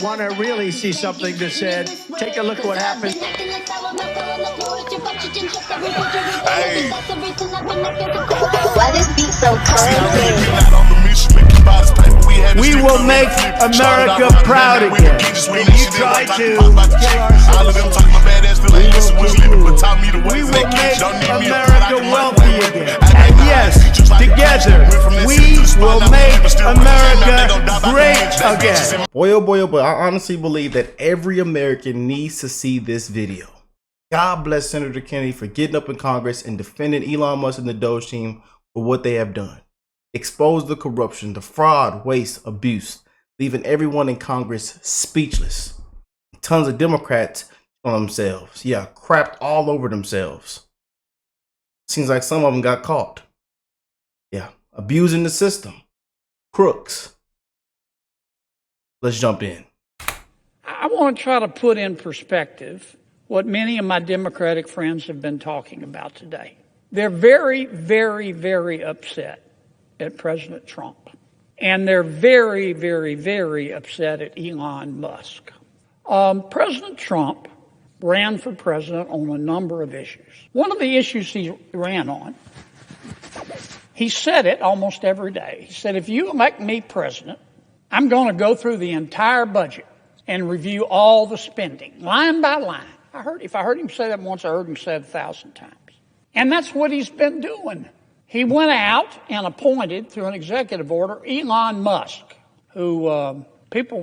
Want to really see something that said, take a look at what happened. Hey. Why this beat so cold? We will make America proud again. And you try to kill our We will make America wealthy again. And yes, together, we will make America great again. Boy, oh boy, oh boy, I honestly believe that every American needs to see this video. God bless Senator Kennedy for getting up in Congress and defending Elon Musk and the DOGE team for what they have done. Expose the corruption, the fraud, waste, abuse, leaving everyone in Congress speechless. Tons of Democrats on themselves. Yeah, crapped all over themselves. Seems like some of them got caught. Yeah, abusing the system. Crooks. Let's jump in. I want to try to put in perspective what many of my Democratic friends have been talking about today. They're very, very, very upset at President Trump. And they're very, very, very upset at Elon Musk. President Trump ran for president on a number of issues. One of the issues he ran on, he said it almost every day. He said, if you elect me president, I'm going to go through the entire budget and review all the spending, line by line. If I heard him say that once, I heard him say it 1,000 times. And that's what he's been doing. He went out and appointed, through an executive order, Elon Musk, who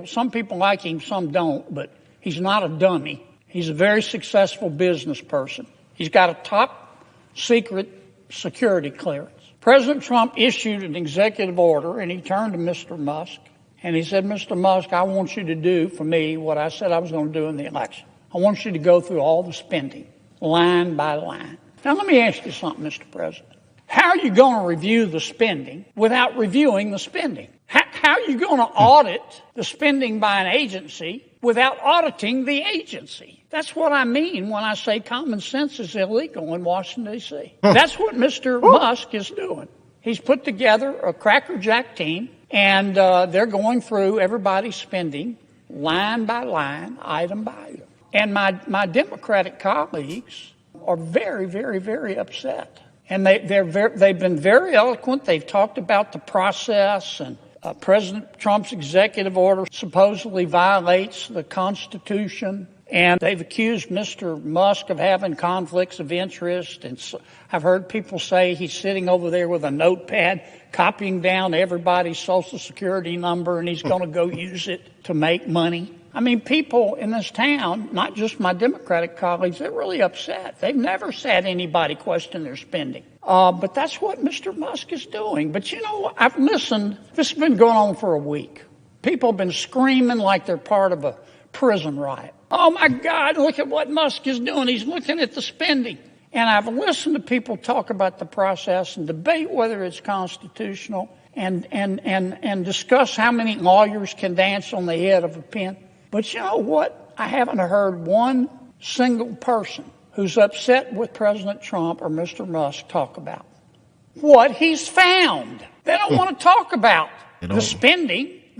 some people like him, some don't, but he's not a dummy. He's a very successful business person. He's got a top secret security clearance. President Trump issued an executive order, and he turned to Mr. Musk, and he said, Mr. Musk, I want you to do for me what I said I was going to do in the election. I want you to go through all the spending, line by line. Now, let me ask you something, Mr. President. How are you going to review the spending without reviewing the spending? How are you going to audit the spending by an agency without auditing the agency? That's what I mean when I say common sense is illegal in Washington, D.C. That's what Mr. Musk is doing. He's put together a crackerjack team, and they're going through everybody's spending line by line, item by item. And my Democratic colleagues are very, very, very upset. And they've been very eloquent. They've talked about the process, and President Trump's executive order supposedly violates the Constitution. And they've accused Mr. Musk of having conflicts of interest. And so I've heard people say he's sitting over there with a notepad, copying down everybody's Social Security number, and he's going to go use it to make money. I mean, people in this town, not just my Democratic colleagues, they're really upset. They've never had anybody question their spending. But that's what Mr. Musk is doing. But you know, I've listened. This has been going on for a week. People have been screaming like they're part of a prison riot. Oh, my God, look at what Musk is doing. He's looking at the spending. And I've listened to people talk about the process and debate whether it's constitutional and discuss how many lawyers can dance on the head of a pin. But you know what? I haven't heard one single person who's upset with President Trump or Mr. Musk talk about what he's found. They don't want to talk about the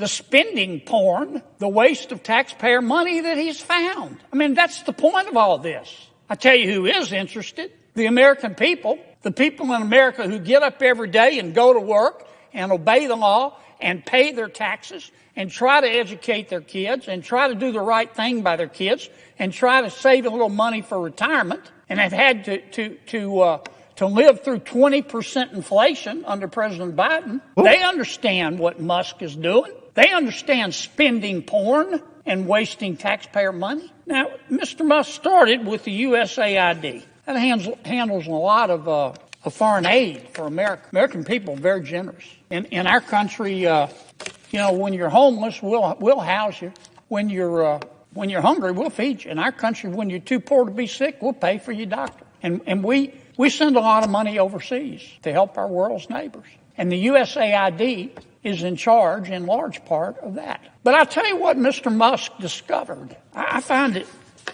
spending porn, the waste of taxpayer money that he's found. I mean, that's the point of all this. I tell you who is interested, the American people, the people in America who get up every day and go to work and obey the law and pay their taxes and try to educate their kids and try to do the right thing by their kids and try to save a little money for retirement, and have had to live through 20% inflation under President Biden. They understand what Musk is doing. They understand spending porn and wasting taxpayer money. Now, Mr. Musk started with the USAID. That handles a lot of foreign aid for America. American people are very generous. In our country, when you're homeless, we'll house you. When you're hungry, we'll feed you. In our country, when you're too poor to be sick, we'll pay for your doctor. And we send a lot of money overseas to help our world's neighbors. And the USAID is in charge, in large part, of that. But I'll tell you what Mr. Musk discovered. I find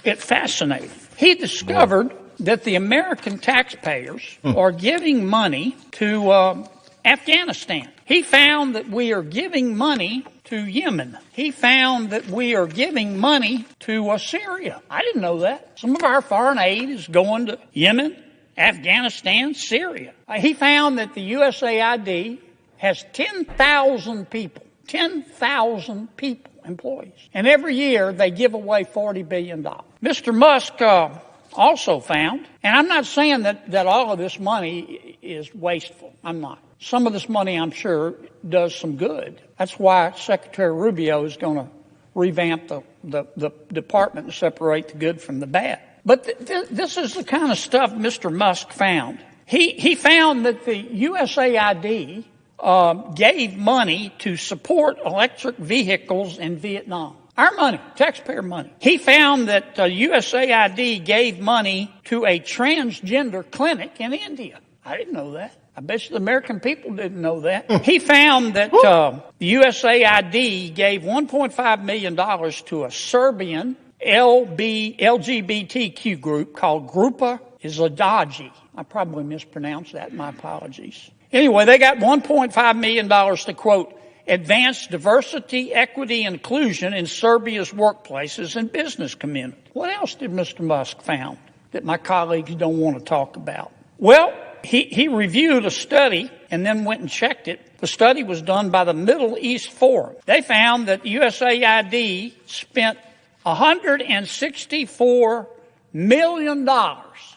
it fascinating. He discovered that the American taxpayers are giving money to Afghanistan. He found that we are giving money to Yemen. He found that we are giving money to Syria. I didn't know that. Some of our foreign aid is going to Yemen, Afghanistan, Syria. He found that the USAID has 10,000 people, employees. And every year they give away $40 billion. Mr. Musk also found, and I'm not saying that all of this money is wasteful. I'm not. Some of this money, I'm sure, does some good. That's why Secretary Rubio is going to revamp the department and separate the good from the bad. But this is the kind of stuff Mr. Musk found. He found that the USAID gave money to support electric vehicles in Vietnam. Our money, taxpayer money. He found that USAID gave money to a transgender clinic in India. I didn't know that. I bet you the American people didn't know that. He found that the USAID gave $1.5 million to a Serbian LGBTQ group called Grupa Izladaji. I probably mispronounced that. My apologies. Anyway, they got $1.5 million to, quote, advance diversity, equity, and inclusion in Serbia's workplaces and business community. What else did Mr. Musk found that my colleagues don't want to talk about? Well, he reviewed a study and then went and checked it. The study was done by the Middle East Forum. They found that USAID spent $164 million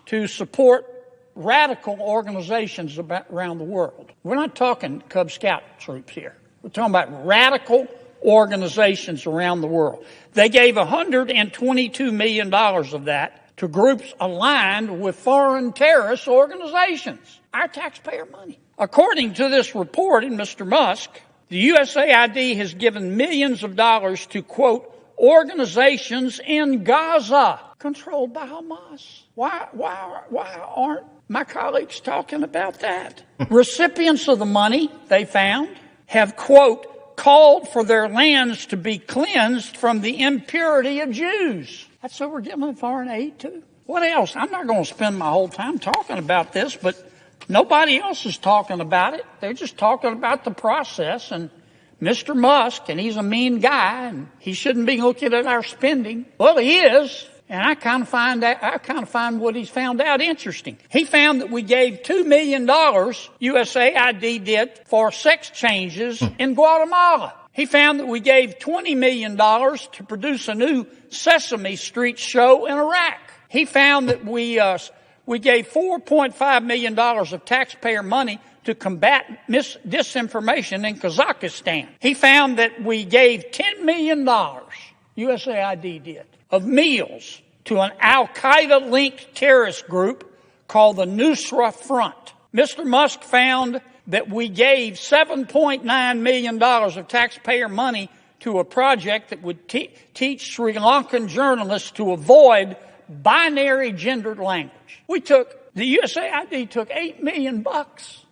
to support radical organizations around the world. We're not talking Cub Scout troops here. We're talking about radical organizations around the world. They gave $122 million of that to groups aligned with foreign terrorist organizations. Our taxpayer money. According to this report in Mr. Musk, the USAID has given millions of dollars to, quote, organizations in Gaza controlled by Hamas. Why aren't my colleagues talking about that? Recipients of the money, they found, have, quote, called for their lands to be cleansed from the impurity of Jews. That's what we're giving foreign aid to. What else? I'm not going to spend my whole time talking about this, but nobody else is talking about it. They're just talking about the process. And Mr. Musk, and he's a mean guy, and he shouldn't be looking at our spending. Well, he is. And I kind of find what he's found out interesting. He found that we gave $2 million, USAID did, for sex changes in Guatemala. He found that we gave $20 million to produce a new Sesame Street show in Iraq. He found that we gave $4.5 million of taxpayer money to combat disinformation in Kazakhstan. He found that we gave $10 million, USAID did, of meals to an al-Qaeda-linked terrorist group called the Nusra Front. Mr. Musk found that we gave $7.9 million of taxpayer money to a project that would teach Sri Lankan journalists to avoid binary gendered language. The USAID took $8 million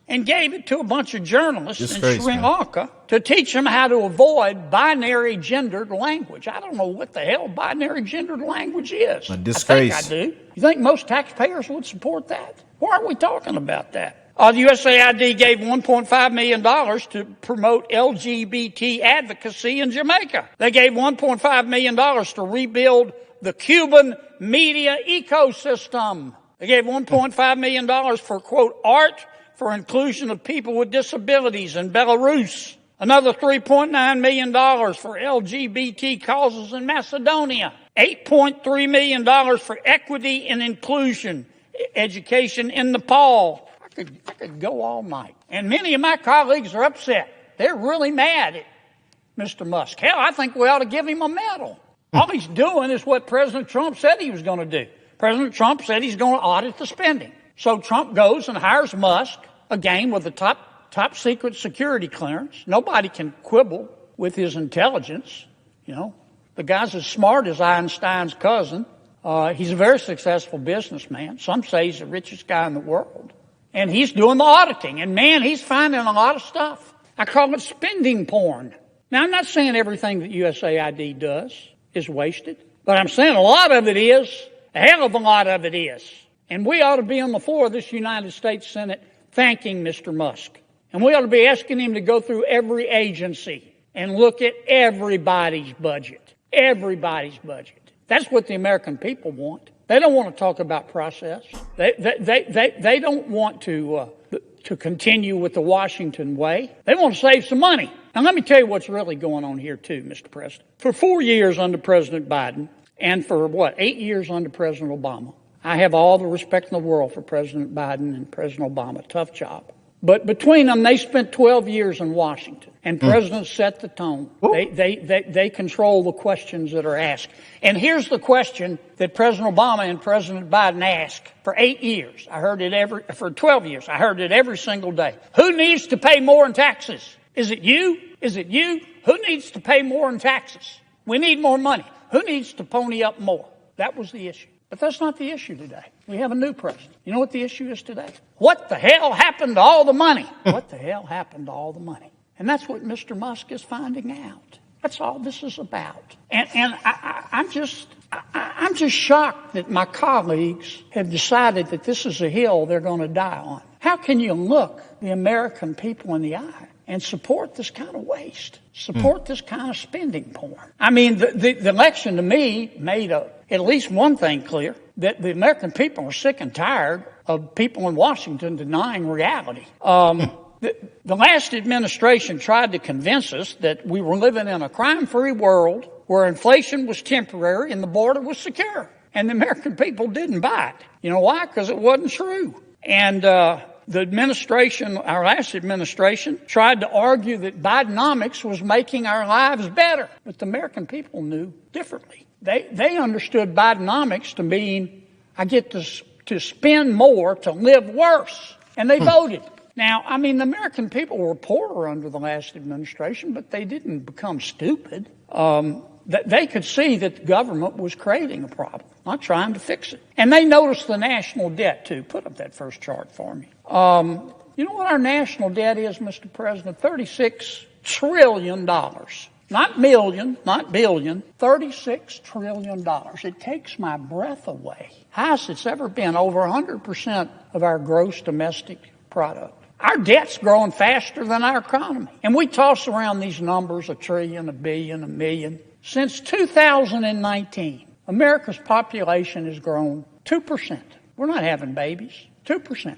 and gave it to a bunch of journalists in Sri Lanka to teach them how to avoid binary gendered language. I don't know what the hell binary gendered languge is. A disgrace. I think I do. You think most taxpayers would support that? Why aren't we talking about that? The USAID gave $1.5 million to promote LGBT advocacy in Jamaica. They gave $1.5 million to rebuild the Cuban media ecosystem. They gave $1.5 million for, quote, art for inclusion of people with disabilities in Belarus. Another $3.9 million for LGBT causes in Macedonia. $8.3 million for equity and inclusion education in Nepal. I could go all night. And many of my colleagues are upset. They're really mad at Mr. Musk. Hell, I think we ought to give him a medal. All he's doing is what President Trump said he was going to do. President Trump said he's going to audit the spending. So Trump goes and hires Musk, again with a top secret security clearance. Nobody can quibble with his intelligence. You know, the guy's as smart as Einstein's cousin. He's a very successful businessman. Some say he's the richest guy in the world. And he's doing the auditing. And man, he's finding a lot of stuff. I call it spending porn. Now, I'm not saying everything that USAID does is wasted, but I'm saying a lot of it is. A hell of a lot of it is. And we ought to be on the floor of this United States Senate thanking Mr. Musk And we ought to be asking him to go through every agency and look at everybody's budget. Everybody's budget. That's what the American people want. They don't want to talk about process. They don't want to continue with the Washington way. They want to save some money. Now, let me tell you what's really going on here, too, Mr. President. For 4 years under President Biden, and for 8 years under President Obama, I have all the respect in the world for President Biden and President Obama. Tough job. But between them, they spent 12 years in Washington, and presidents set the tone. They control the questions that are asked. And here's the question that President Obama and President Biden asked for 8 years. For 12 years. I heard it every single day. Who needs to pay more in taxes? Is it you? Is it you? Who needs to pay more in taxes? We need more money. Who needs to pony up more? That was the issue. But that's not the issue today. We have a new president. You know what the issue is today? What the hell happened to all the money? What the hell happened to all the money? And that's what Mr. Musk is finding out. That's all this is about. And I'm just shocked that my colleagues have decided that this is a hill they're going to die on. How can you look the American people in the eye and support this kind of waste, support this kind of spending porn? I mean, the election to me made at least one thing clear, that the American people are sick and tired of people in Washington denying reality. The last administration tried to convince us that we were living in a crime-free world where inflation was temporary and the border was secure. And the American people didn't buy it. You know why? Because it wasn't true. And the administration, our last administration, tried to argue that Bidenomics was making our lives better. But the American people knew differently. They understood Bidenomics to mean I get to spend more to live worse. And they voted. Now, I mean, the American people were poorer under the last administration, but they didn't become stupid. They could see that the government was creating a problem, not trying to fix it. And they noticed the national debt, too. Put up that first chart for me. You know what our national debt is, Mr. President? $36 trillion. Not million, not billion, $36 trillion. It takes my breath away. Highest it's ever been, over 100% of our gross domestic product. Our debt's growing faster than our economy. And we toss around these numbers, $1 trillion, $1 billion, $1 million. Since 2019, America's population has grown 2%. We're not having babies, 2%.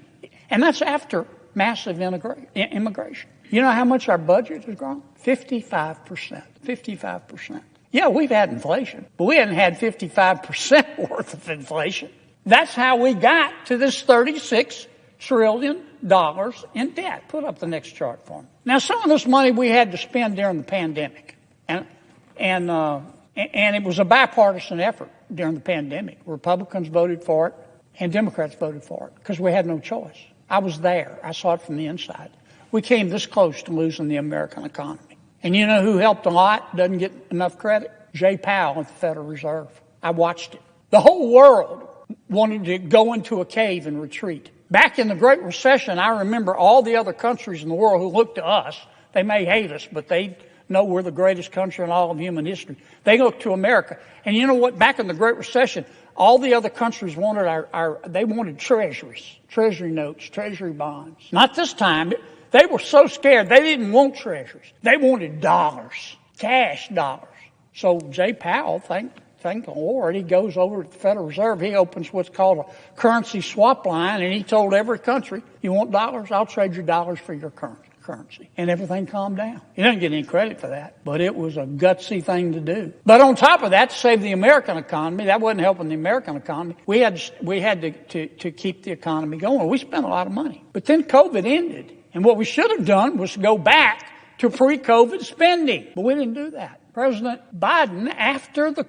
And that's after massive immigration. You know how much our budget has grown? 55%. 55%. Yeah, we've had inflation, but we haven't had 55% worth of inflation. That's how we got to this $36 trillion in debt. Put up the next chart for me. Now, some of this money we had to spend during the pandemic, and it was a bipartisan effort during the pandemic. Republicans voted for it, and Democrats voted for it because we had no choice. I was there. I saw it from the inside. We came this close to losing the American economy. And you know who helped a lot, doesn't get enough credit? Jay Powell at the Federal Reserve. I watched it. The whole world wanted to go into a cave and retreat. Back in the Great Recession, I remember all the other countries in the world who looked to us. They may hate us, but they know we're the greatest country in all of human history. They looked to America. And you know what? Back in the Great Recession, all the other countries wanted they wanted treasuries, treasury notes, treasury bonds. Not this time. They were so scared, they didn't want treasuries. They wanted dollars, cash dollars. So Jay Powell, thank the Lord, he goes over to the Federal Reserve. He opens what's called a currency swap line, and he told every country, you want dollars? I'll trade your dollars for your currency. And everything calmed down. He doesn't get any credit for that, but it was a gutsy thing to do. But on top of that, to save the American economy, that wasn't helping the American economy. We had to keep the economy going. We spent a lot of money. But then COVID ended. And what we should have done was go back to pre-COVID spending. But we didn't do that. President Biden, after the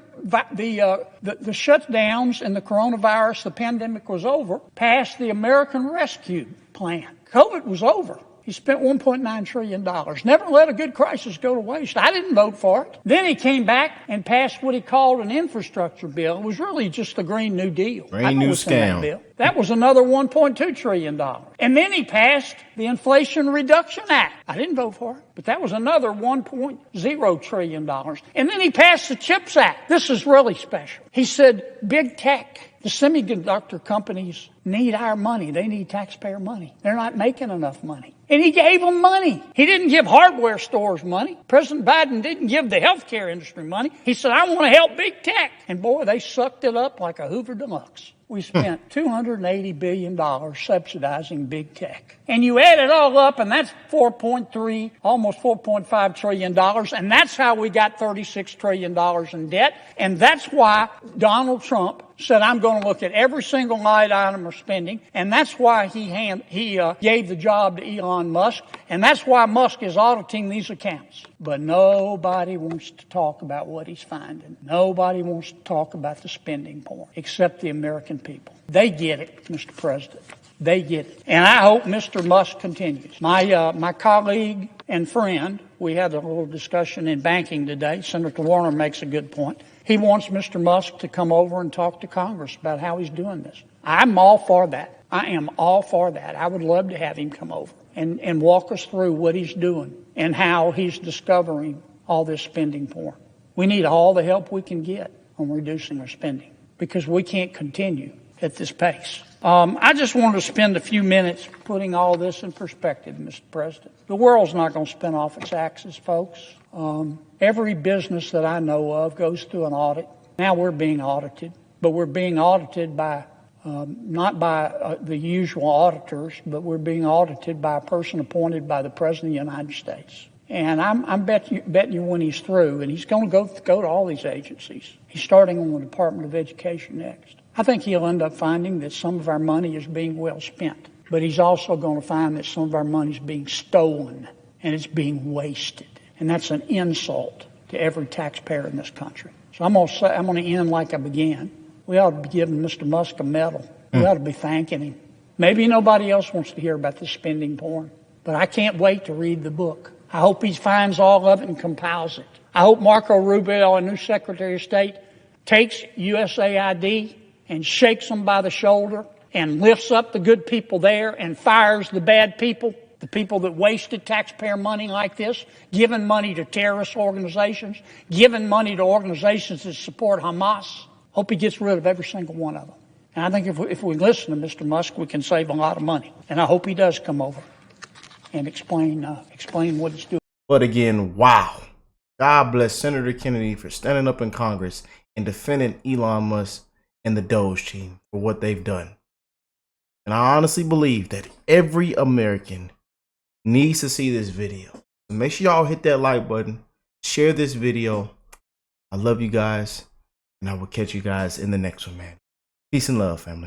shutdowns and the coronavirus, the pandemic was over, passed the American Rescue Plan. COVID was over. He spent $1.9 trillion. Never let a good crisis go to waste. I didn't vote for it. Then he came back and passed what he called an infrastructure bill. It was really just the Green New Deal. Green New Scam. That was another $1.2 trillion. And then he passed the Inflation Reduction Act. I didn't vote for it, but that was another $1.0 trillion. And then he passed the CHIPS Act. This is really special. He said, big tech, The semiconductor companies need our money. They need taxpayer money. They're not making enough money. And he gave them money. He didn't give hardware stores money. President Biden didn't give the healthcare industry money. He said, I want to help big tech. And boy, they sucked it up like a Hoover Deluxe. We spent $280 billion subsidizing big tech. And you add it all up, and that's $4.3, almost $4.5 trillion. And that's how we got $36 trillion in debt. And that's why Donald Trump said, I'm going to look at every single line item of spending. And that's why he gave the job to Elon Musk. And that's why Musk is auditing these accounts. But nobody wants to talk about what he's finding. Nobody wants to talk about the spending porn, except the American people. They get it, Mr. President. They get it. And I hope Mr. Musk continues. My colleague and friend, we had a little discussion in banking today. Senator Warner makes a good point. He wants Mr. Musk to come over and talk to Congress about how he's doing this. I'm all for that. I am all for that. I would love to have him come over and walk us through what he's doing and how he's discovering all this spending porn. We need all the help we can get on reducing our spending because we can't continue at this pace. I just wanted to spend a few minutes putting all this in perspective, Mr. President. The world's not going to spin off its axis, folks. Every business that I know of goes through an audit. Now we're being audited, but we're being audited by not by the usual auditors, but we're being audited by a person appointed by the President of the United States. And I'm betting you when he's through, and he's going to go to all these agencies. He's starting on the Department of Education next. I think he'll end up finding that some of our money is being well spent, but he's also going to find that some of our money is being stolen and it's being wasted. And that's an insult to every taxpayer in this country. So I'm going to end like I began. We ought to be giving Mr. Musk a medal. We ought to be thanking him. Maybe nobody else wants to hear about this spending porn, but I can't wait to read the book. I hope he finds all of it and compiles it. I hope Marco Rubio, our new Secretary of State, takes USAID and shakes them by the shoulder and lifts up the good people there and fires the bad people, the people that wasted taxpayer money like this, giving money to terrorist organizations, giving money to organizations that support Hamas. Hope he gets rid of every single one of them. And I think if we listen to Mr. Musk, we can save a lot of money. And I hope he does come over and explain what he's doing. But again, wow. God bless Senator Kennedy for standing up in Congress and defending Elon Musk and the DOGE team for what they've done. And I honestly believe that every American needs to see this video. So make sure y'all hit that like button, share this video. I love you guys, and I will catch you guys in the next one, man. Peace and love, family.